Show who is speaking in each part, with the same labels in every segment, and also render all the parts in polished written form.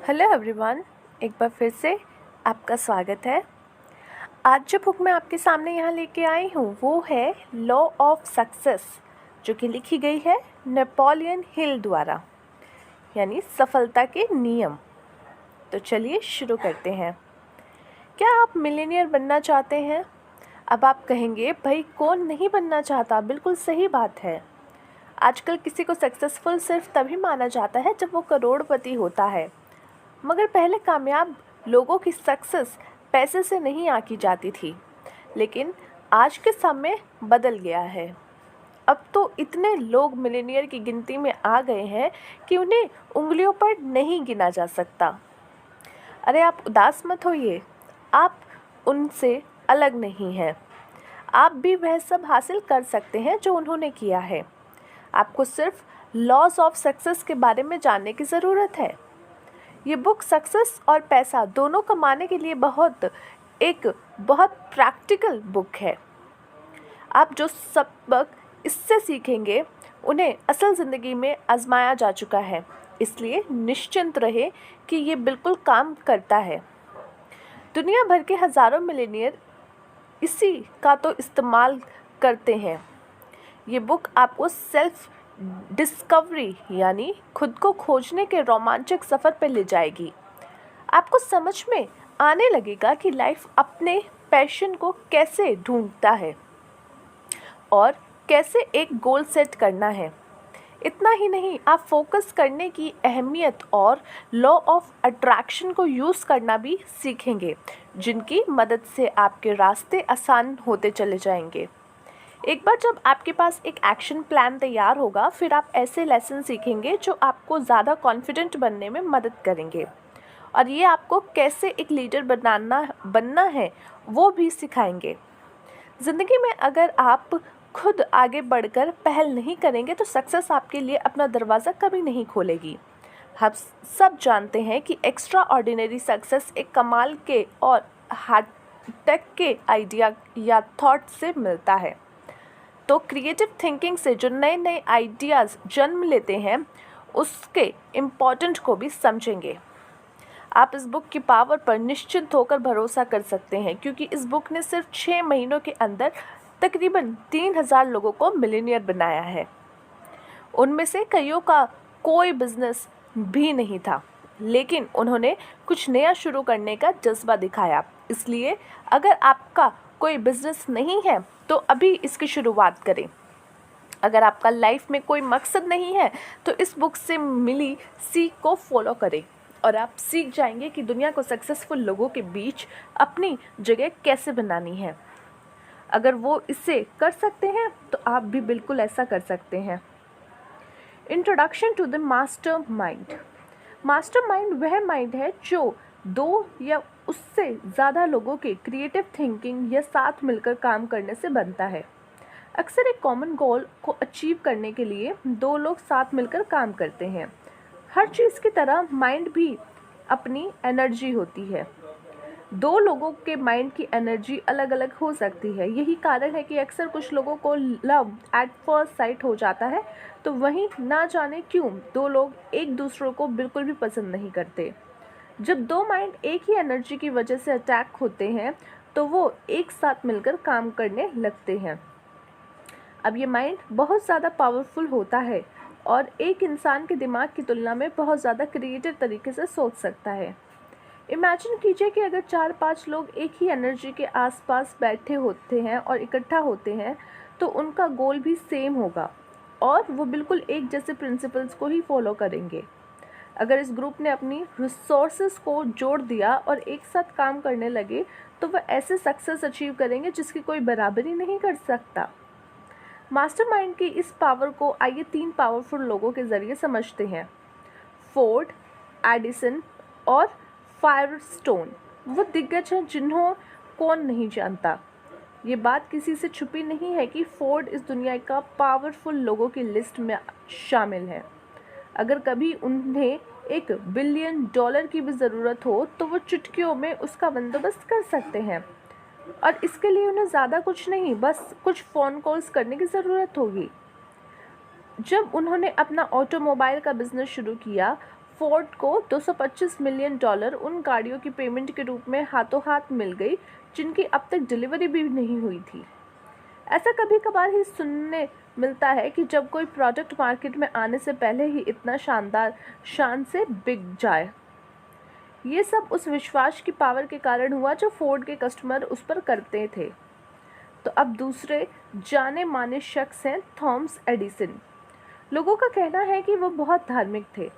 Speaker 1: Hello everyone, एक बार फिर से आपका स्वागत है। आज जो बुक मैं आपके सामने यहाँ लेके आई हूँ वो है लॉ ऑफ सक्सेस, जो कि लिखी गई है नेपोलियन हिल द्वारा, यानी सफलता के नियम। तो चलिए शुरू करते हैं। क्या आप मिलेनियर बनना चाहते हैं? अब आप कहेंगे, भाई कौन नहीं बनना चाहता? बिल्कुल सही बात है। आजकल किसी को सक्सेसफुल सिर्फ तभी माना जाता है जब वो करोड़पति होता है, मगर पहले कामयाब लोगों की सक्सेस पैसे से नहीं आंकी जाती थी। लेकिन आज के समय बदल गया है। अब तो इतने लोग मिलेनियर की गिनती में आ गए हैं कि उन्हें उंगलियों पर नहीं गिना जा सकता। अरे आप उदास मत होइए, आप उनसे अलग नहीं हैं। आप भी वह सब हासिल कर सकते हैं जो उन्होंने किया है। आपको सिर्फ लॉज ऑफ सक्सेस के बारे में जानने की ज़रूरत है। ये बुक सक्सेस और पैसा दोनों कमाने के लिए बहुत प्रैक्टिकल बुक है। आप जो सबक इससे सीखेंगे उन्हें असल ज़िंदगी में आजमाया जा चुका है, इसलिए निश्चिंत रहे कि ये बिल्कुल काम करता है। दुनिया भर के हज़ारों मिलेनियर इसी का तो इस्तेमाल करते हैं। ये बुक आपको सेल्फ डिस्कवरी यानी खुद को खोजने के रोमांचक सफ़र पर ले जाएगी। आपको समझ में आने लगेगा कि लाइफ अपने पैशन को कैसे ढूंढता है और कैसे एक गोल सेट करना है। इतना ही नहीं, आप फोकस करने की अहमियत और लॉ ऑफ अट्रैक्शन को यूज़ करना भी सीखेंगे, जिनकी मदद से आपके रास्ते आसान होते चले जाएंगे। एक बार जब आपके पास एक एक्शन प्लान तैयार होगा, फिर आप ऐसे लेसन सीखेंगे जो आपको ज़्यादा कॉन्फिडेंट बनने में मदद करेंगे, और ये आपको कैसे एक लीडर बनना है वो भी सिखाएंगे। ज़िंदगी में अगर आप खुद आगे बढ़कर पहल नहीं करेंगे तो सक्सेस आपके लिए अपना दरवाज़ा कभी नहीं खोलेगी। हम सब जानते हैं कि एक्स्ट्रा ऑर्डिनरी सक्सेस एक कमाल के और हार्ट टेक के आइडिया या थॉट से मिलता है। तो क्रिएटिव थिंकिंग से जो नए नए आइडियाज़ जन्म लेते हैं, उसके इम्पोर्टेंट को भी समझेंगे। आप इस बुक की पावर पर निश्चिंत होकर भरोसा कर सकते हैं, क्योंकि इस बुक ने सिर्फ 6 महीनों के अंदर तकरीबन 3000 लोगों को मिलेनियर बनाया है। उनमें से कईयों का कोई बिजनेस भी नहीं था, लेकिन उन्होंने कुछ नया शुरू करने का जज्बा दिखाया। इसलिए अगर आपका कोई बिजनेस नहीं है तो अभी इसकी शुरुआत करें। अगर आपका लाइफ में कोई मकसद नहीं है तो इस बुक से मिली सीख को फॉलो करें, और आप सीख जाएंगे कि दुनिया को सक्सेसफुल लोगों के बीच अपनी जगह कैसे बनानी है। अगर वो इसे कर सकते हैं तो आप भी बिल्कुल ऐसा कर सकते हैं। Introduction to the master mind. Master mind वह माइंड है जो 2 या उससे ज़्यादा लोगों के क्रिएटिव थिंकिंग या साथ मिलकर काम करने से बनता है। अक्सर एक कॉमन गोल को अचीव करने के लिए 2 लोग साथ मिलकर काम करते हैं। हर चीज़ की तरह माइंड भी अपनी एनर्जी होती है। 2 लोगों के माइंड की एनर्जी अलग अलग हो सकती है। यही कारण है कि अक्सर कुछ लोगों को लव एट फर्स्ट साइट हो जाता है, तो वहीं ना जाने क्यों 2 लोग एक दूसरे को बिल्कुल भी पसंद नहीं करते। जब 2 माइंड एक ही एनर्जी की वजह से अटैक होते हैं तो वो एक साथ मिलकर काम करने लगते हैं। अब ये माइंड बहुत ज़्यादा पावरफुल होता है और एक इंसान के दिमाग की तुलना में बहुत ज़्यादा क्रिएटिव तरीके से सोच सकता है। इमेजिन कीजिए कि अगर 4-5 लोग एक ही एनर्जी के आसपास बैठे होते हैं और इकट्ठा होते हैं, तो उनका गोल भी सेम होगा और वो बिल्कुल एक जैसे प्रिंसिपल्स को ही फॉलो करेंगे। अगर इस ग्रुप ने अपनी रिसोर्सेज को जोड़ दिया और एक साथ काम करने लगे, तो वह ऐसे सक्सेस अचीव करेंगे जिसकी कोई बराबरी नहीं कर सकता। मास्टरमाइंड की इस पावर को आइए 3 पावरफुल लोगों के ज़रिए समझते हैं। फोर्ड, एडिसन और फायरस्टोन वो दिग्गज हैं जिन्हों कौन नहीं जानता। ये बात किसी से छुपी नहीं है कि फोर्ड इस दुनिया का पावरफुल लोगों की लिस्ट में शामिल है। अगर कभी उन्हें $1 बिलियन की भी ज़रूरत हो तो वो चुटकियों में उसका बंदोबस्त कर सकते हैं, और इसके लिए उन्हें ज़्यादा कुछ नहीं, बस कुछ फ़ोन कॉल्स करने की ज़रूरत होगी। जब उन्होंने अपना ऑटोमोबाइल का बिज़नेस शुरू किया, फोर्ड को $225 मिलियन उन गाड़ियों की पेमेंट के रूप में हाथों हाथ मिल गई जिनकी अब तक डिलीवरी भी नहीं हुई थी। ऐसा कभी कभार ही सुनने मिलता है कि जब कोई प्रोडक्ट मार्केट में आने से पहले ही इतना शानदार शान से बिक जाए। ये सब उस विश्वास की पावर के कारण हुआ जो फोर्ड के कस्टमर उस पर करते थे। तो अब दूसरे जाने माने शख्स हैं थॉमस एडिसन। लोगों का कहना है कि वो बहुत धार्मिक थे।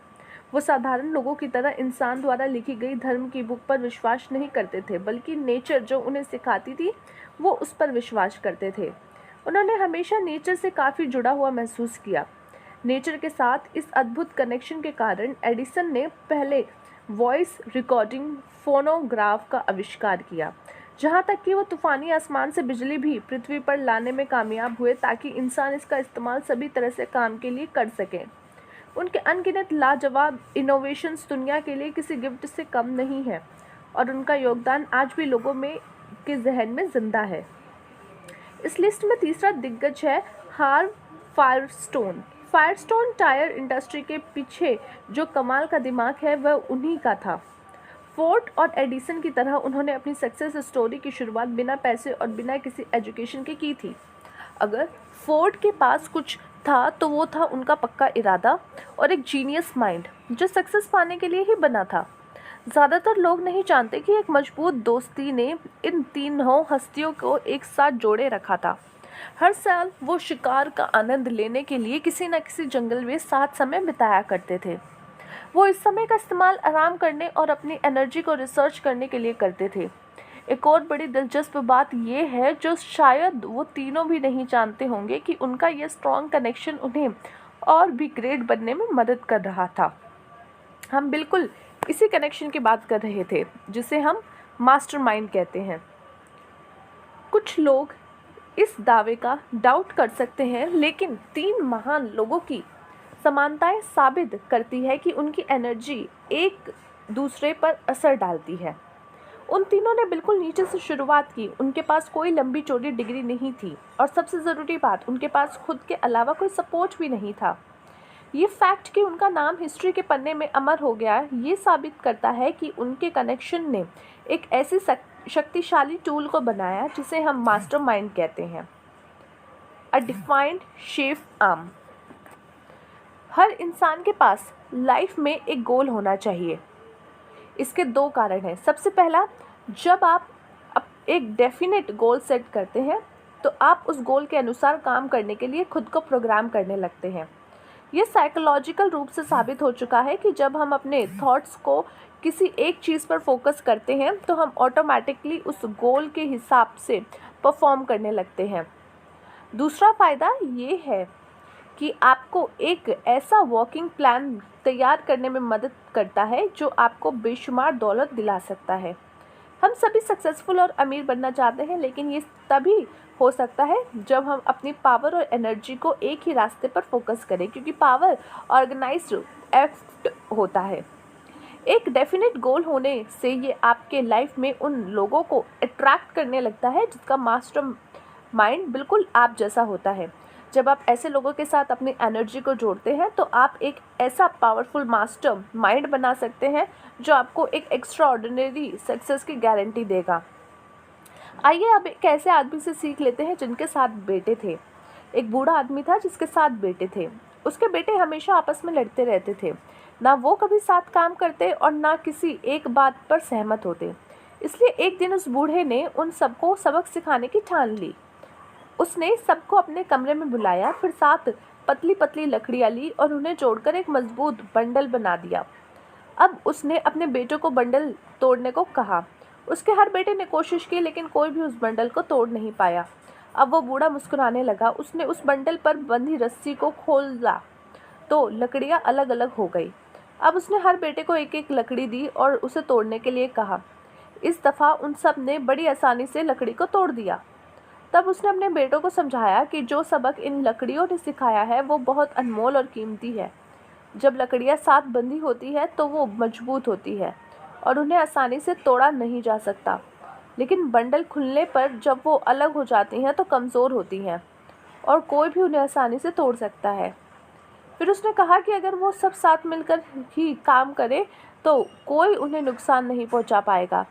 Speaker 1: वो साधारण लोगों की तरह इंसान द्वारा लिखी गई धर्म की बुक पर विश्वास नहीं करते थे, बल्कि नेचर जो उन्हें सिखाती थी वो उस पर विश्वास करते थे। उन्होंने हमेशा नेचर से काफ़ी जुड़ा हुआ महसूस किया। नेचर के साथ इस अद्भुत कनेक्शन के कारण एडिसन ने पहले वॉइस रिकॉर्डिंग फोनोग्राफ का आविष्कार किया। जहाँ तक कि वो तूफानी आसमान से बिजली भी पृथ्वी पर लाने में कामयाब हुए ताकि इंसान इसका इस्तेमाल सभी तरह से काम के लिए कर सकें। उनके अनगिनत लाजवाब इनोवेशंस दुनिया के लिए किसी गिफ्ट से कम नहीं है और उनका योगदान आज भी लोगों में के जहन में जिंदा है। इस लिस्ट में तीसरा दिग्गज है हार्व फायरस्टोन। फायरस्टोन टायर इंडस्ट्री के पीछे जो कमाल का दिमाग है वह उन्हीं का था। फोर्ड और एडिसन की तरह उन्होंने अपनी सक्सेस स्टोरी की शुरुआत बिना पैसे और बिना किसी एजुकेशन के की थी। अगर फोर्ड के पास कुछ था तो वो था उनका पक्का इरादा और एक जीनियस माइंड जो सक्सेस पाने के लिए ही बना था। ज़्यादातर लोग नहीं जानते कि एक मजबूत दोस्ती ने इन तीनों हस्तियों को एक साथ जोड़े रखा था। हर साल वो शिकार का आनंद लेने के लिए किसी न किसी जंगल में साथ समय बिताया करते थे। वो इस समय का इस्तेमाल आराम करने और अपनी एनर्जी को रिसर्च करने के लिए करते थे। एक और बड़ी दिलचस्प बात यह है जो शायद वो तीनों भी नहीं जानते होंगे कि उनका ये स्ट्रॉन्ग कनेक्शन उन्हें और भी ग्रेट बनने में मदद कर रहा था। हम बिल्कुल इसी कनेक्शन की बात कर रहे थे जिसे हम मास्टरमाइंड कहते हैं। कुछ लोग इस दावे का डाउट कर सकते हैं, लेकिन तीन महान लोगों की समानताएं साबित करती है कि उनकी एनर्जी एक दूसरे पर असर डालती है। उन तीनों ने बिल्कुल नीचे से शुरुआत की। उनके पास कोई लंबी चौड़ी डिग्री नहीं थी और सबसे ज़रूरी बात, उनके पास खुद के अलावा कोई सपोर्ट भी नहीं था। ये फैक्ट कि उनका नाम हिस्ट्री के पन्ने में अमर हो गया, ये साबित करता है कि उनके कनेक्शन ने एक ऐसी शक्तिशाली टूल को बनाया जिसे हम मास्टरमाइंड कहते हैं। A defined shape arm. हर इंसान के पास लाइफ में एक गोल होना चाहिए। इसके दो कारण हैं। सबसे पहला, जब आप एक डेफिनेट गोल सेट करते हैं तो आप उस गोल के अनुसार काम करने के लिए खुद को प्रोग्राम करने लगते हैं। ये साइकोलॉजिकल रूप से साबित हो चुका है कि जब हम अपने थॉट्स को किसी एक चीज़ पर फोकस करते हैं तो हम ऑटोमेटिकली उस गोल के हिसाब से परफॉर्म करने लगते हैं। दूसरा फ़ायदा ये है कि आपको एक ऐसा वर्किंग प्लान तैयार करने में मदद करता है जो आपको बेशुमार दौलत दिला सकता है। हम सभी सक्सेसफुल और अमीर बनना चाहते हैं, लेकिन ये तभी हो सकता है जब हम अपनी पावर और एनर्जी को एक ही रास्ते पर फोकस करें, क्योंकि पावर ऑर्गेनाइज्ड एफर्ट होता है। एक डेफिनेट गोल होने से ये आपके लाइफ में उन लोगों को अट्रैक्ट करने लगता है जिसका मास्टर माइंड बिल्कुल आप जैसा होता है। जब आप ऐसे लोगों के साथ अपनी एनर्जी को जोड़ते हैं तो आप एक ऐसा पावरफुल मास्टर माइंड बना सकते हैं जो आपको एक एक्स्ट्रा ऑर्डिनरी सक्सेस की गारंटी देगा। आइए अब एक ऐसे आदमी से सीख लेते हैं जिनके 7 बेटे थे। एक बूढ़ा आदमी था जिसके 7 बेटे थे। उसके बेटे हमेशा आपस में लड़ते रहते थे। ना वो कभी साथ काम करते और ना किसी एक बात पर सहमत होते। इसलिए एक दिन उस बूढ़े ने उन सबको सबक सिखाने की ठान ली। उसने सबको अपने कमरे में बुलाया, फिर 7 पतली पतली लकड़ियाँ ली और उन्हें जोड़कर एक मजबूत बंडल बना दिया। अब उसने अपने बेटों को बंडल तोड़ने को कहा। उसके हर बेटे ने कोशिश की, लेकिन कोई भी उस बंडल को तोड़ नहीं पाया। अब वो बूढ़ा मुस्कुराने लगा। उसने उस बंडल पर बंधी रस्सी को खोला तो लकड़ियाँ अलग अलग हो गई। अब उसने हर बेटे को एक एक लकड़ी दी और उसे तोड़ने के लिए कहा। इस दफ़ा उन सब ने बड़ी आसानी से लकड़ी को तोड़ दिया। तब उसने अपने बेटों को समझाया कि जो सबक इन लकड़ियों ने सिखाया है वो बहुत अनमोल और कीमती है। जब लकड़ियाँ साथ बंधी होती है तो वो मजबूत होती है और उन्हें आसानी से तोड़ा नहीं जा सकता, लेकिन बंडल खुलने पर जब वो अलग हो जाती हैं तो कमज़ोर होती हैं और कोई भी उन्हें आसानी से तोड़ सकता है। फिर उसने कहा कि अगर वो सब साथ मिलकर ही काम करें तो कोई उन्हें नुकसान नहीं पहुंचा पाएगा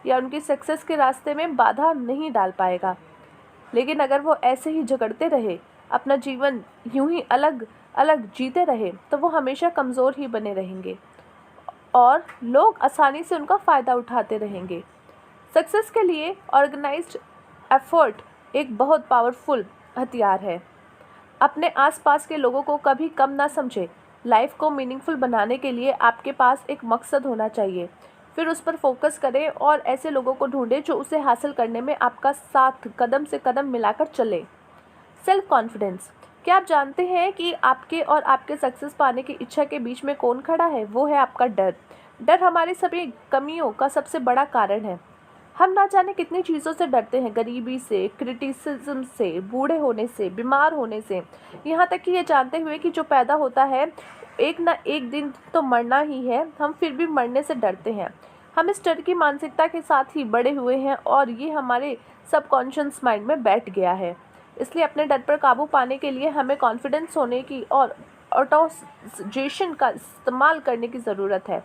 Speaker 1: या उनकी सक्सेस के रास्ते में बाधा नहीं डाल पाएगा। लेकिन अगर वो ऐसे ही झगड़ते रहे, अपना जीवन यूं ही अलग अलग जीते रहे, तो वो हमेशा कमज़ोर ही बने रहेंगे और लोग आसानी से उनका फ़ायदा उठाते रहेंगे। सक्सेस के लिए ऑर्गेनाइज्ड एफर्ट एक बहुत पावरफुल हथियार है। अपने आसपास के लोगों को कभी कम ना समझें। लाइफ को मीनिंगफुल बनाने के लिए आपके पास एक मकसद होना चाहिए। फिर उस पर फोकस करें और ऐसे लोगों को ढूंढें जो उसे हासिल करने में आपका साथ कदम से कदम मिलाकर चले। Self confidence. क्या आप जानते हैं कि आपके और आपके सक्सेस पाने की इच्छा के बीच में कौन खड़ा है? वो है आपका डर। डर हमारी सभी कमियों का सबसे बड़ा कारण है। हम ना जाने कितनी चीज़ों से डरते हैं, गरीबी से, क्रिटिसिज्म से, बूढ़े होने से, बीमार होने से, यहाँ तक कि ये जानते हुए कि जो पैदा होता है एक ना एक दिन तो मरना ही है, हम फिर भी मरने से डरते हैं। हम इस डर की मानसिकता के साथ ही बड़े हुए हैं और ये हमारे सबकॉन्शियस माइंड में बैठ गया है। इसलिए अपने डर पर काबू पाने के लिए हमें कॉन्फिडेंस होने की और ऑटोजेशन का इस्तेमाल करने की ज़रूरत है।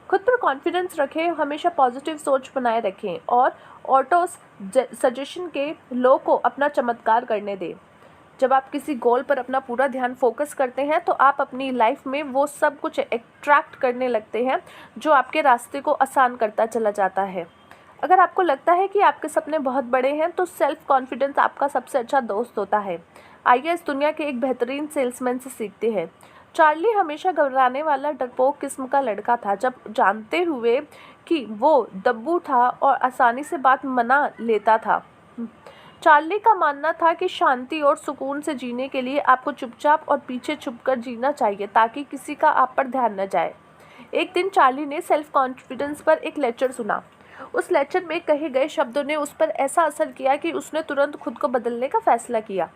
Speaker 1: खुद पर कॉन्फिडेंस रखें, हमेशा पॉजिटिव सोच बनाए रखें और ऑटो सजेशन के लो को अपना चमत्कार करने दें। जब आप किसी गोल पर अपना पूरा ध्यान फोकस करते हैं तो आप अपनी लाइफ में वो सब कुछ अट्रैक्ट करने लगते हैं जो आपके रास्ते को आसान करता चला जाता है। अगर आपको लगता है कि आपके सपने बहुत बड़े हैं तो सेल्फ कॉन्फिडेंस आपका सबसे अच्छा दोस्त होता है। आइए इस दुनिया के एक बेहतरीन सेल्समैन से सीखते हैं। चार्ली हमेशा घबराने वाला डरपोक किस्म का लड़का था। जब जानते हुए कि वो दब्बू था और आसानी से बात मना लेता था। चार्ली का मानना था कि शांति और सुकून से जीने के लिए आपको चुपचाप और पीछे छुपकर जीना चाहिए ताकि किसी का आप पर ध्यान न जाए। एक दिन चार्ली ने सेल्फ कॉन्फिडेंस पर एक लेक्चर सुना। उस लेक्चर में कहे गए शब्दों ने उस पर ऐसा असर किया कि उसने तुरंत खुद को बदलने का फैसला किया।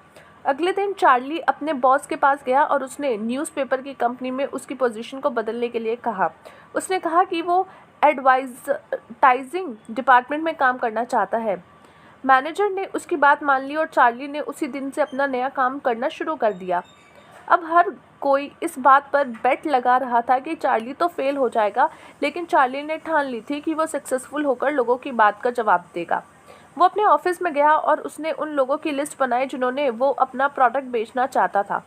Speaker 1: अगले दिन चार्ली अपने बॉस के पास गया और उसने न्यूज़पेपर की कंपनी में उसकी पोजीशन को बदलने के लिए कहा। उसने कहा कि वो एडवर्टाइजिंग डिपार्टमेंट में काम करना चाहता है। मैनेजर ने उसकी बात मान ली और चार्ली ने उसी दिन से अपना नया काम करना शुरू कर दिया। अब हर कोई इस बात पर बेट लगा रहा था कि चार्ली तो फेल हो जाएगा, लेकिन चार्ली ने ठान ली थी कि वो सक्सेसफुल होकर लोगों की बात का जवाब देगा। वो अपने ऑफिस में गया और उसने उन लोगों की लिस्ट बनाई जिन्होंने वो अपना प्रोडक्ट बेचना चाहता था।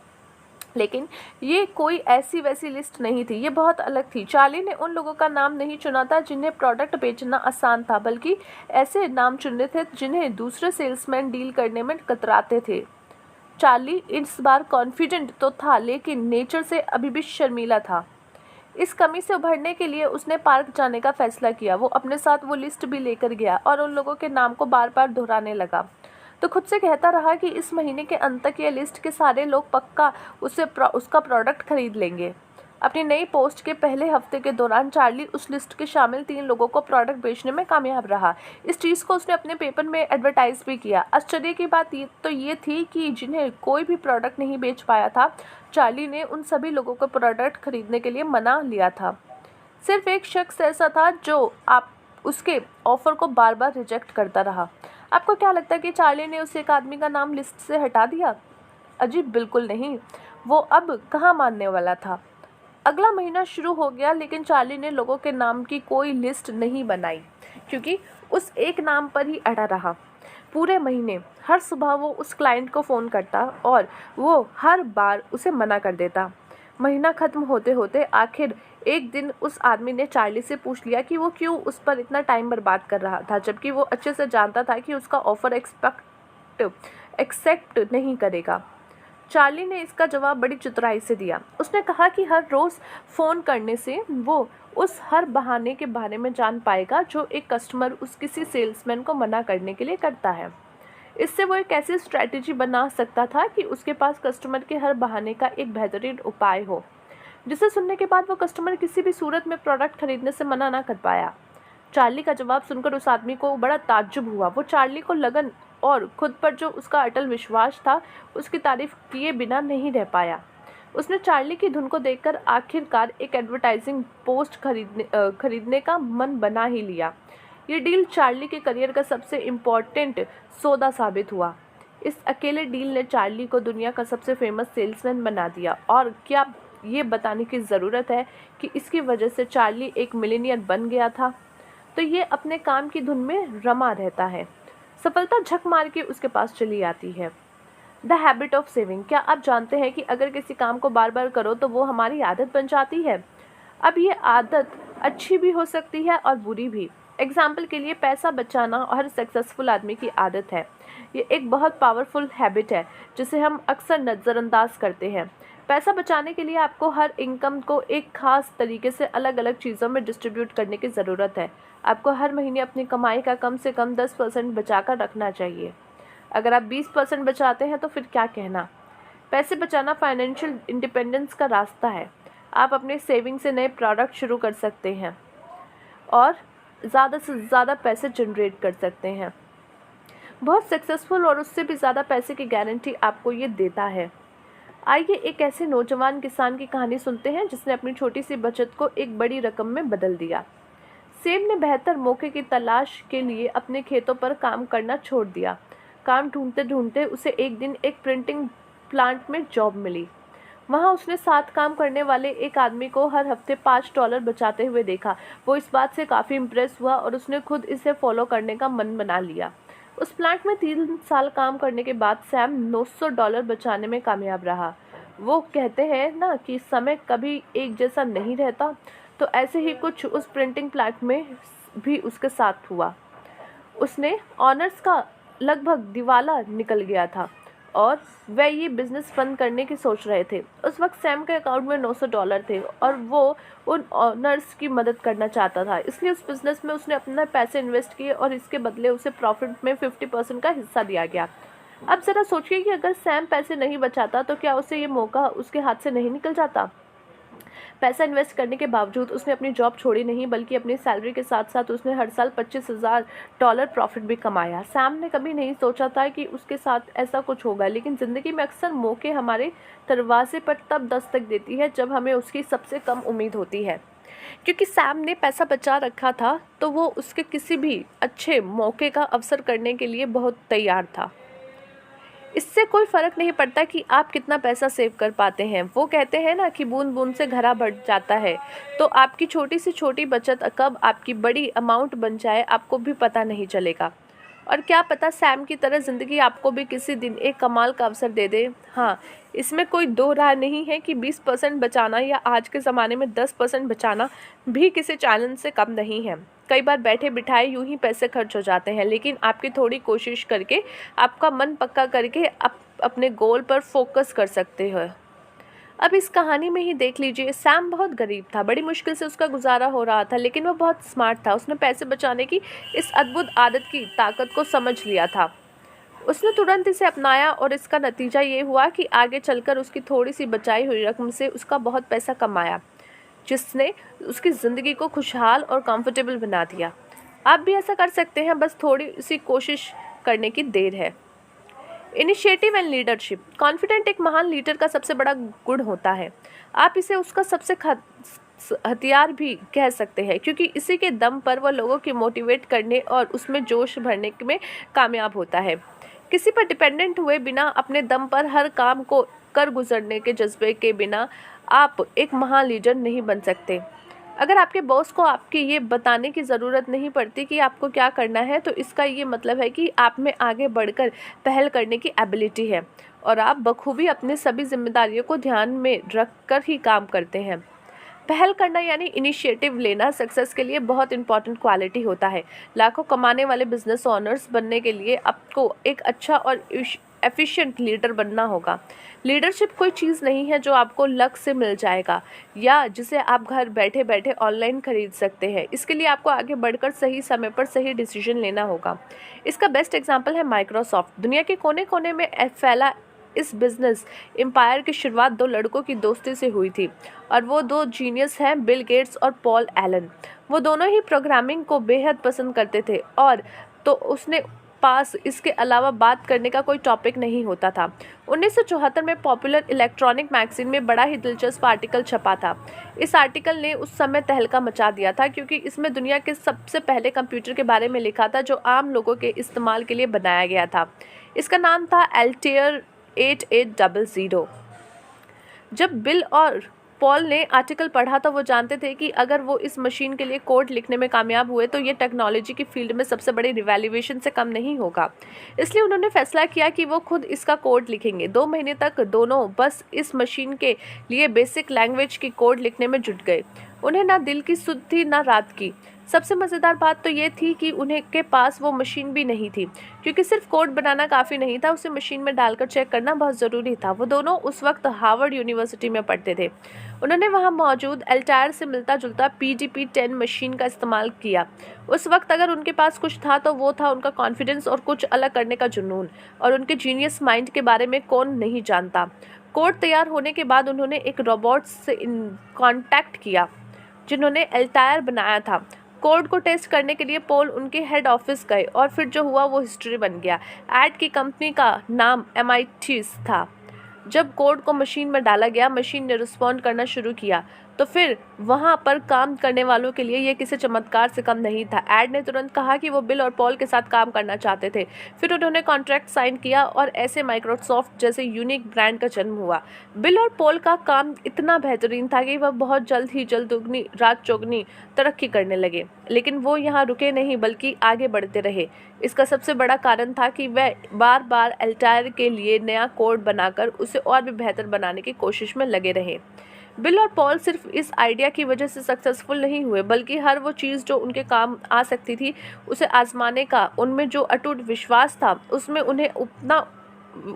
Speaker 1: लेकिन ये कोई ऐसी वैसी लिस्ट नहीं थी, ये बहुत अलग थी। चार्ली ने उन लोगों का नाम नहीं चुना था जिन्हें प्रोडक्ट बेचना आसान था, बल्कि ऐसे नाम चुने थे जिन्हें दूसरे सेल्समैन डील करने में कतराते थे। चार्ली इस बार कॉन्फिडेंट तो था, लेकिन नेचर से अभी भी शर्मीला था। इस कमी से उभरने के लिए उसने पार्क जाने का फैसला किया। वो अपने साथ वो लिस्ट भी लेकर गया और उन लोगों के नाम को बार बार दोहराने लगा। तो खुद से कहता रहा कि इस महीने के अंत तक ये लिस्ट के सारे लोग पक्का उसका प्रोडक्ट खरीद लेंगे। अपनी नई पोस्ट के पहले हफ्ते के दौरान चार्ली उस लिस्ट के शामिल 3 लोगों को प्रोडक्ट बेचने में कामयाब रहा। इस चीज़ को उसने अपने पेपर में एडवर्टाइज भी किया। आश्चर्य की बात ये थी कि जिन्हें कोई भी प्रोडक्ट नहीं बेच पाया था, चार्ली ने उन सभी लोगों को प्रोडक्ट खरीदने के लिए मना लिया था। सिर्फ एक शख्स ऐसा था जो उसके ऑफर को बार बार रिजेक्ट करता रहा। आपको क्या लगता है कि चार्ली ने उस एक आदमी का नाम लिस्ट से हटा दिया? अजीब, बिल्कुल नहीं। वो अब कहाँ मानने वाला था। अगला महीना शुरू हो गया, लेकिन चार्ली ने लोगों के नाम की कोई लिस्ट नहीं बनाई, क्योंकि उस एक नाम पर ही अड़ा रहा। पूरे महीने हर सुबह वो उस क्लाइंट को फ़ोन करता और वो हर बार उसे मना कर देता। महीना ख़त्म होते होते आखिर एक दिन उस आदमी ने चार्ली से पूछ लिया कि वो क्यों उस पर इतना टाइम बर्बाद कर रहा था, जबकि वो अच्छे से जानता था कि उसका ऑफ़र एक्सेप्ट नहीं करेगा। चार्ली ने इसका जवाब बड़ी चतुराई से दिया। उसने कहा कि हर रोज़ फ़ोन करने से वो उस हर बहाने के बारे में जान पाएगा जो एक कस्टमर किसी सेल्समैन को मना करने के लिए करता है। इससे वो एक ऐसी स्ट्रैटेजी बना सकता था कि उसके पास कस्टमर के हर बहाने का एक बेहतरीन उपाय हो, जिसे सुनने के बाद वो कस्टमर किसी भी सूरत में प्रोडक्ट खरीदने से मना ना कर पाया। चार्ली का जवाब सुनकर उस आदमी को बड़ा ताज्जुब हुआ। वो चार्ली को लगन और खुद पर जो उसका अटल विश्वास था उसकी तारीफ किए बिना नहीं रह पाया। उसने चार्ली की धुन को देखकर आखिरकार एक एडवर्टाइजिंग पोस्ट खरीदने का मन बना ही लिया। ये डील चार्ली के करियर का सबसे इम्पोर्टेंट सौदा साबित हुआ। इस अकेले डील ने चार्ली को दुनिया का सबसे फेमस सेल्समैन बना दिया। और क्या ये बताने की ज़रूरत है कि इसकी वजह से चार्ली एक मिलियनियर बन गया था। तो ये अपने काम की धुन में रमा रहता है। सफलता झक मार के उसके पास चली आती है। The habit of saving. क्या आप जानते हैं कि अगर किसी काम को बार बार करो तो वो हमारी आदत बन जाती है। अब ये आदत अच्छी भी हो सकती है और बुरी भी। एग्जाम्पल के लिए पैसा बचाना हर सक्सेसफुल आदमी की आदत है। ये एक बहुत पावरफुल हैबिट है जिसे हम अक्सर नज़रअंदाज करते हैं। पैसा बचाने के लिए आपको हर इनकम को एक खास तरीके से अलग अलग चीज़ों में डिस्ट्रीब्यूट करने की ज़रूरत है। आपको हर महीने अपनी कमाई का कम से कम 10% बचा कर रखना चाहिए। अगर आप 20% बचाते हैं तो फिर क्या कहना। पैसे बचाना फाइनेंशियल इंडिपेंडेंस का रास्ता है। आप अपने सेविंग से नए प्रोडक्ट शुरू कर सकते हैं और ज़्यादा से ज़्यादा पैसे जनरेट कर सकते हैं। बहुत सक्सेसफुल और उससे भी ज़्यादा पैसे की गारंटी आपको ये देता है। आइए एक ऐसे नौजवान किसान की कहानी सुनते हैं जिसने अपनी छोटी सी बचत को एक बड़ी रकम में बदल दिया। सेम ने बेहतर मौके की तलाश के लिए अपने खेतों पर काम करना छोड़ दिया। काम ढूंढते ढूंढते उसे एक दिन एक प्रिंटिंग प्लांट में जॉब मिली। वहाँ उसने साथ काम करने वाले एक आदमी को हर हफ्ते $5 बचाते हुए देखा। वो इस बात से काफ़ी इम्प्रेस हुआ और उसने खुद इसे फॉलो करने का मन बना लिया। उस प्लांट में 3 साल काम करने के बाद सैम $900 बचाने में कामयाब रहा। वो कहते हैं ना कि समय कभी एक जैसा नहीं रहता, तो ऐसे ही कुछ उस प्रिंटिंग प्लांट में भी उसके साथ हुआ। उसने ऑनर्स का लगभग दिवाला निकल गया था और वह ये बिज़नेस फंड करने की सोच रहे थे। उस वक्त सैम के अकाउंट में $900 थे और वो उन ऑनर्स की मदद करना चाहता था। इसलिए उस बिज़नेस में उसने अपने पैसे इन्वेस्ट किए और इसके बदले उसे प्रॉफिट में 50% का हिस्सा दिया गया। अब ज़रा सोचिए कि अगर सैम पैसे नहीं बचाता तो क्या उसे ये मौका उसके हाथ से नहीं निकल जाता। पैसा इन्वेस्ट करने के बावजूद उसने अपनी जॉब छोड़ी नहीं, बल्कि अपनी सैलरी के साथ साथ उसने हर साल $25,000 प्रॉफिट भी कमाया। सैम ने कभी नहीं सोचा था कि उसके साथ ऐसा कुछ होगा, लेकिन ज़िंदगी में अक्सर मौके हमारे दरवाजे पर तब दस्तक देती है जब हमें उसकी सबसे कम उम्मीद होती है। क्योंकि सैम ने पैसा बचा रखा था तो वो उसके किसी भी अच्छे मौके का अवसर करने के लिए बहुत तैयार था। इससे कोई फ़र्क नहीं पड़ता कि आप कितना पैसा सेव कर पाते हैं। वो कहते हैं ना कि बूंद बूंद से घड़ा भर जाता है। तो आपकी छोटी से छोटी बचत कब आपकी बड़ी अमाउंट बन जाए आपको भी पता नहीं चलेगा। और क्या पता सैम की तरह ज़िंदगी आपको भी किसी दिन एक कमाल का अवसर दे दे। हाँ, इसमें कोई दो राय नहीं है कि 20% बचाना या आज के ज़माने में 10% बचाना भी किसी चैलेंज से कम नहीं है। कई बार बैठे बिठाए यूं ही पैसे खर्च हो जाते हैं, लेकिन आपकी थोड़ी कोशिश करके आपका मन पक्का करके आप अपने गोल पर फोकस कर सकते हो। अब इस कहानी में ही देख लीजिए, सैम बहुत गरीब था, बड़ी मुश्किल से उसका गुजारा हो रहा था, लेकिन वो बहुत स्मार्ट था। उसने पैसे बचाने की इस अद्भुत आदत की ताकत को समझ लिया था। उसने तुरंत इसे अपनाया और इसका नतीजा ये हुआ कि आगे चलकर उसकी थोड़ी सी बचाई हुई रकम से उसका बहुत पैसा कमाया, जिसने उसकी ज़िंदगी को खुशहाल और कंफर्टेबल बना दिया। आप भी ऐसा कर सकते हैं, बस थोड़ी सी कोशिश करने की देर है। Initiative and leadership. कॉन्फिडेंट एक महान लीडर का सबसे बड़ा गुण होता है। आप इसे उसका सबसे हथियार भी कह सकते हैं, क्योंकि इसी के दम पर वह लोगों की मोटिवेट करने और उसमें जोश भरने में कामयाब होता है। किसी पर डिपेंडेंट हुए बिना, अपने दम पर हर काम को कर गुजरने के जज्बे के बिना आप एक महान लीडर नहीं बन सकते। अगर आपके बॉस को आपकी ये बताने की ज़रूरत नहीं पड़ती कि आपको क्या करना है, तो इसका ये मतलब है कि आप में आगे बढ़कर पहल करने की एबिलिटी है और आप बखूबी अपने सभी जिम्मेदारियों को ध्यान में रख कर ही काम करते हैं। पहल करना यानी इनिशिएटिव लेना सक्सेस के लिए बहुत इंपॉर्टेंट क्वालिटी होता है। लाखों कमाने वाले बिजनेस ओनर्स बनने के लिए आपको एक अच्छा और एफिशिएंट लीडर बनना होगा। लीडरशिप कोई चीज़ नहीं है जो आपको लक से मिल जाएगा या जिसे आप घर बैठे बैठे ऑनलाइन खरीद सकते हैं। इसके लिए आपको आगे बढ़कर सही समय पर सही डिसीजन लेना होगा। इसका बेस्ट एग्जांपल है माइक्रोसॉफ्ट। दुनिया के कोने कोने में फैला इस बिज़नेस एम्पायर की शुरुआत दो लड़कों की दोस्ती से हुई थी और वो दो जीनियस हैं, बिल गेट्स और पॉल एलन। वो दोनों ही प्रोग्रामिंग को बेहद पसंद करते थे और तो उसने पास इसके अलावा बात करने का कोई टॉपिक नहीं होता था। 1974 में पॉपुलर इलेक्ट्रॉनिक मैगजीन में बड़ा ही दिलचस्प आर्टिकल छपा था। इस आर्टिकल ने उस समय तहलका मचा दिया था, क्योंकि इसमें दुनिया के सबसे पहले कंप्यूटर के बारे में लिखा था जो आम लोगों के इस्तेमाल के लिए बनाया गया था। इसका नाम था एल्टेयर 8800। जब बिल और पॉल ने आर्टिकल पढ़ा तो वो जानते थे कि अगर वो इस मशीन के लिए कोड लिखने में कामयाब हुए तो ये टेक्नोलॉजी की फील्ड में सबसे बड़ी रिवैल्यूएशन से कम नहीं होगा। इसलिए उन्होंने फैसला किया कि वो खुद इसका कोड लिखेंगे। 2 महीने तक दोनों बस इस मशीन के लिए बेसिक लैंग्वेज की कोड लिखने में जुट गए। उन्हें ना दिल की सुध थी ना रात की। सबसे मज़ेदार बात तो ये थी कि उन्हें के पास वो मशीन भी नहीं थी, क्योंकि सिर्फ कोड बनाना काफ़ी नहीं था, उसे मशीन में डालकर चेक करना बहुत ज़रूरी था। वो दोनों उस वक्त हार्वर्ड यूनिवर्सिटी में पढ़ते थे। उन्होंने वहाँ मौजूद एल्टायर से मिलता जुलता PDP-10 मशीन का इस्तेमाल किया। उस वक्त अगर उनके पास कुछ था तो वो था उनका कॉन्फिडेंस और कुछ अलग करने का जुनून, और उनके जीनियस माइंड के बारे में कौन नहीं जानता। कोड तैयार होने के बाद उन्होंने एक रोबोट से कांटेक्ट किया जिन्होंने एल्टायर बनाया था। कोड को टेस्ट करने के लिए पॉल उनके हेड ऑफिस गए और फिर जो हुआ वो हिस्ट्री बन गया। ऐड की कंपनी का नाम MIT था। जब कोड को मशीन में डाला गया, मशीन ने रिस्पॉन्ड करना शुरू किया, तो फिर वहाँ पर काम करने वालों के लिए यह किसी चमत्कार से कम नहीं था। ऐड ने तुरंत कहा कि वो बिल और पॉल के साथ काम करना चाहते थे। फिर उन्होंने कॉन्ट्रैक्ट साइन किया और ऐसे माइक्रोसॉफ्ट जैसे यूनिक ब्रांड का जन्म हुआ। बिल और पॉल का काम इतना बेहतरीन था कि वह बहुत जल्द दुगनी रात चौगनी तरक्की करने लगे। लेकिन वो यहाँ रुके नहीं, बल्कि आगे बढ़ते रहे। इसका सबसे बड़ा कारण था कि वह बार बार एल्टायर के लिए नया कोड बनाकर उसे और भी बेहतर बनाने की कोशिश में लगे रहे। बिल और पॉल सिर्फ इस आइडिया की वजह से सक्सेसफुल नहीं हुए, बल्कि हर वो चीज़ जो उनके काम आ सकती थी उसे आजमाने का उनमें जो अटूट विश्वास था, उसमें उन्हें उतना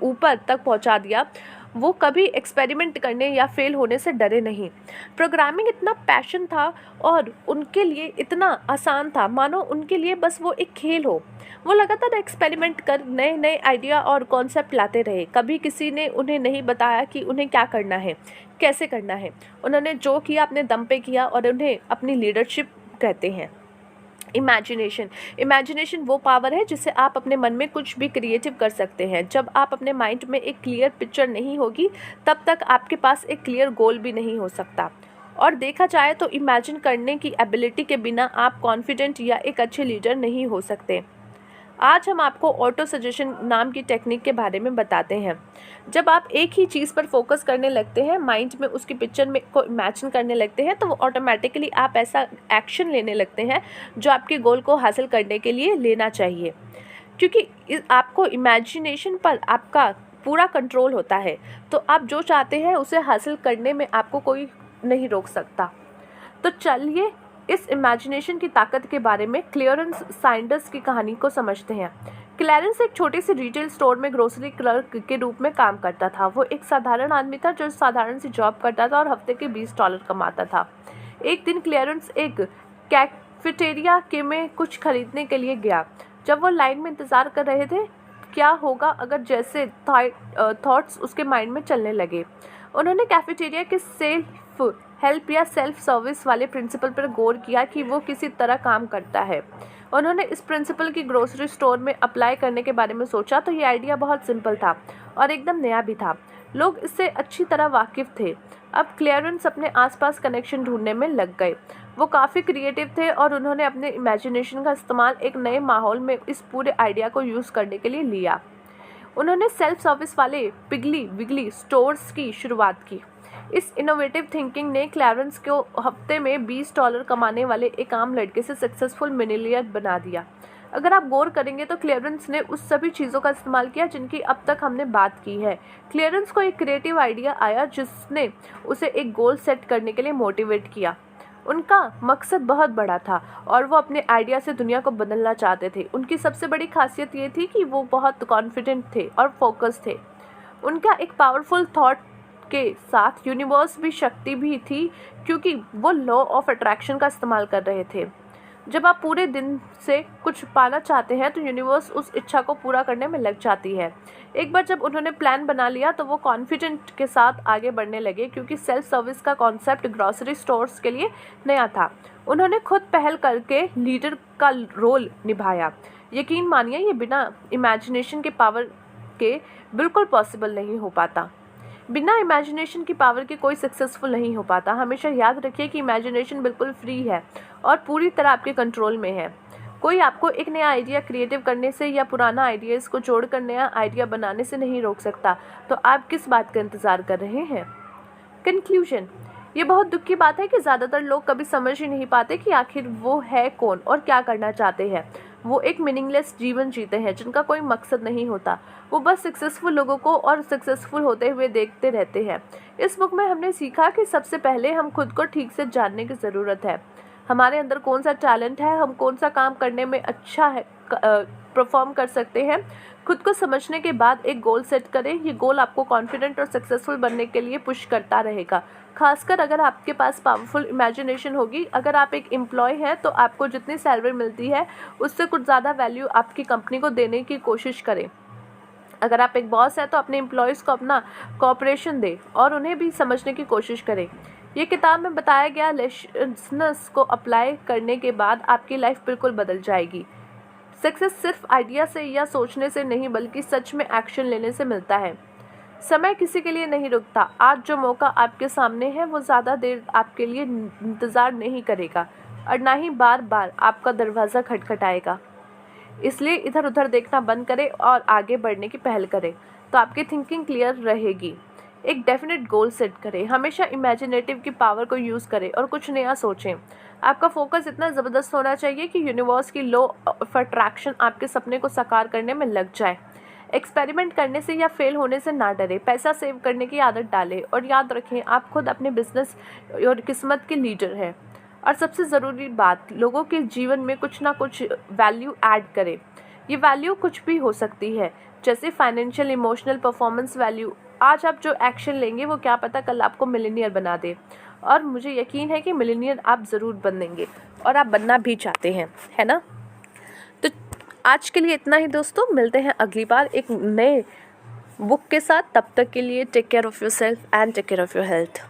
Speaker 1: ऊपर तक पहुंचा दिया। वो कभी एक्सपेरिमेंट करने या फेल होने से डरे नहीं। प्रोग्रामिंग इतना पैशन था और उनके लिए इतना आसान था, मानो उनके लिए बस वो एक खेल हो। वो लगातार एक्सपेरिमेंट कर नए नए आइडिया और कॉन्सेप्ट लाते रहे। कभी किसी ने उन्हें नहीं बताया कि उन्हें क्या करना है, कैसे करना है। उन्होंने जो किया अपने दम पे किया, और उन्हें अपनी लीडरशिप कहते हैं। इमेजिनेशन वो पावर है जिससे आप अपने मन में कुछ भी क्रिएटिव कर सकते हैं। जब आप अपने माइंड में एक क्लियर पिक्चर नहीं होगी, तब तक आपके पास एक क्लियर गोल भी नहीं हो सकता। और देखा जाए तो इमेजिन करने की एबिलिटी के बिना आप कॉन्फिडेंट या एक अच्छे लीडर नहीं हो सकते। आज हम आपको ऑटो सजेशन नाम की टेक्निक के बारे में बताते हैं। जब आप एक ही चीज़ पर फोकस करने लगते हैं, माइंड में उसकी पिक्चर में को इमेजिन करने लगते हैं, तो वो ऑटोमेटिकली आप ऐसा एक्शन लेने लगते हैं जो आपके गोल को हासिल करने के लिए लेना चाहिए, क्योंकि आपको इमेजिनेशन पर आपका पूरा कंट्रोल होता है। तो आप जो चाहते हैं उसे हासिल करने में आपको कोई नहीं रोक सकता। तो चलिए इस इमेजिनेशन की ताकत के बारे में क्लियरेंस साइंडर्स की कहानी को समझते हैं। क्लैरेंस एक छोटे से रिटेल स्टोर में ग्रोसरी क्लर्क के रूप में काम करता था। वो एक साधारण आदमी था जो साधारण सी जॉब करता था और हफ्ते के $20 कमाता था। एक दिन क्लैरेंस एक कैफेटेरिया के में कुछ खरीदने के लिए गया। जब वो लाइन में इंतज़ार कर रहे थे, क्या होगा अगर जैसे थॉट्स उसके माइंड में चलने लगे। उन्होंने कैफेटेरिया के सेल्फ हेल्प या सेल्फ सर्विस वाले प्रिंसिपल पर गौर किया कि वो किसी तरह काम करता है। उन्होंने इस प्रिंसिपल की ग्रोसरी स्टोर में अप्लाई करने के बारे में सोचा तो ये आइडिया बहुत सिंपल था और एकदम नया भी था। लोग इससे अच्छी तरह वाकिफ़ थे। अब क्लियरेंस अपने आसपास कनेक्शन ढूंढने में लग गए। वो काफ़ी क्रिएटिव थे और उन्होंने अपने इमेजिनेशन का इस्तेमाल एक नए माहौल में इस पूरे आइडिया को यूज़ करने के लिए लिया। उन्होंने सेल्फ सर्विस वाले पिगली विगली स्टोर्स की शुरुआत की। इस इनोवेटिव थिंकिंग ने क्लैरेंस को हफ्ते में $20 कमाने वाले एक आम लड़के से सक्सेसफुल मिलियनेयर बना दिया। अगर आप गौर करेंगे तो क्लैरेंस ने उस सभी चीज़ों का इस्तेमाल किया जिनकी अब तक हमने बात की है। क्लैरेंस को एक क्रिएटिव आइडिया आया जिसने उसे एक गोल सेट करने के लिए मोटिवेट किया। उनका मकसद बहुत बड़ा था और वो अपने आइडिया से दुनिया को बदलना चाहते थे। उनकी सबसे बड़ी खासियत ये थी कि वो बहुत कॉन्फिडेंट थे और फोकस थे। उनका एक पावरफुल थॉट के साथ यूनिवर्स भी शक्ति भी थी, क्योंकि वो लॉ ऑफ अट्रैक्शन का इस्तेमाल कर रहे थे। जब आप पूरे दिन से कुछ पाना चाहते हैं तो यूनिवर्स उस इच्छा को पूरा करने में लग जाती है। एक बार जब उन्होंने प्लान बना लिया तो वो कॉन्फिडेंट के साथ आगे बढ़ने लगे, क्योंकि सेल्फ सर्विस का कॉन्सेप्ट ग्रॉसरी स्टोर्स के लिए नया था। उन्होंने खुद पहल करके लीडर का रोल निभाया। यकीन मानिए, ये बिना इमेजिनेशन के पावर के बिल्कुल पॉसिबल नहीं हो पाता। बिना इमेजिनेशन की पावर के कोई सक्सेसफुल नहीं हो पाता। हमेशा याद रखिए कि इमेजिनेशन बिल्कुल फ्री है और पूरी तरह आपके कंट्रोल में है। कोई आपको एक नया आइडिया क्रिएटिव करने से या पुराना आइडियाज़ को जोड़कर नया आइडिया बनाने से नहीं रोक सकता। तो आप किस बात का इंतज़ार कर रहे हैं? कंक्लूजन, ये बहुत दुख की बात है कि ज़्यादातर लोग कभी समझ ही नहीं पाते कि आखिर वो है कौन और क्या करना चाहते हैं। वो एक मीनिंगलेस जीवन जीते हैं जिनका कोई मकसद नहीं होता। वो बस सक्सेसफुल लोगों को और सक्सेसफुल होते हुए देखते रहते हैं। इस बुक में हमने सीखा कि सबसे पहले हम खुद को ठीक से जानने की ज़रूरत है। हमारे अंदर कौन सा टैलेंट है, हम कौन सा काम करने में अच्छा है, परफॉर्म कर सकते हैं। खुद को समझने के बाद एक गोल सेट करें। ये गोल आपको कॉन्फिडेंट और सक्सेसफुल बनने के लिए पुश करता रहेगा। खासकर अगर आपके पास पावरफुल इमेजिनेशन होगी। अगर आप एक एम्प्लॉय हैं तो आपको जितनी सैलरी मिलती है उससे कुछ ज़्यादा वैल्यू आपकी कंपनी को देने की कोशिश करें। अगर आप एक बॉस हैं तो अपने एम्प्लॉयज़ को अपना कोऑपरेशन दें और उन्हें भी समझने की कोशिश करें। ये किताब में बताया गया लेसन्स को अप्लाई करने के बाद आपकी लाइफ बिल्कुल बदल जाएगी। सक्सेस सिर्फ आइडिया से या सोचने से नहीं बल्कि सच में एक्शन लेने से मिलता है। समय किसी के लिए नहीं रुकता। आज जो मौका आपके सामने है वो ज़्यादा देर आपके लिए इंतज़ार नहीं करेगा और ना ही बार बार आपका दरवाज़ा खटखटाएगा। इसलिए इधर उधर देखना बंद करें और आगे बढ़ने की पहल करें तो आपकी थिंकिंग क्लियर रहेगी। एक डेफिनेट गोल सेट करें। हमेशा इमेजिनेटिव की पावर को यूज़ करें और कुछ नया सोचें। आपका फोकस इतना ज़बरदस्त होना चाहिए कि यूनिवर्स की लॉ ऑफ अट्रैक्शन आपके सपने को साकार करने में लग जाए। एक्सपेरिमेंट करने से या फेल होने से ना डरें। पैसा सेव करने की आदत डालें और याद रखें आप खुद अपने बिजनेस और किस्मत के लीडर हैं। और सबसे ज़रूरी बात, लोगों के जीवन में कुछ ना कुछ वैल्यू ऐड करें। ये वैल्यू कुछ भी हो सकती है, जैसे फाइनेंशियल, इमोशनल, परफॉर्मेंस वैल्यू। आज आप जो एक्शन लेंगे वो क्या पता कल आपको मिलियनियर बना दे। और मुझे यकीन है कि मिलियनियर आप ज़रूर बनेंगे और आप बनना भी चाहते हैं, है ना? तो आज के लिए इतना ही दोस्तों। मिलते हैं अगली बार एक नए बुक के साथ। तब तक के लिए take care of yourself and take care of your health.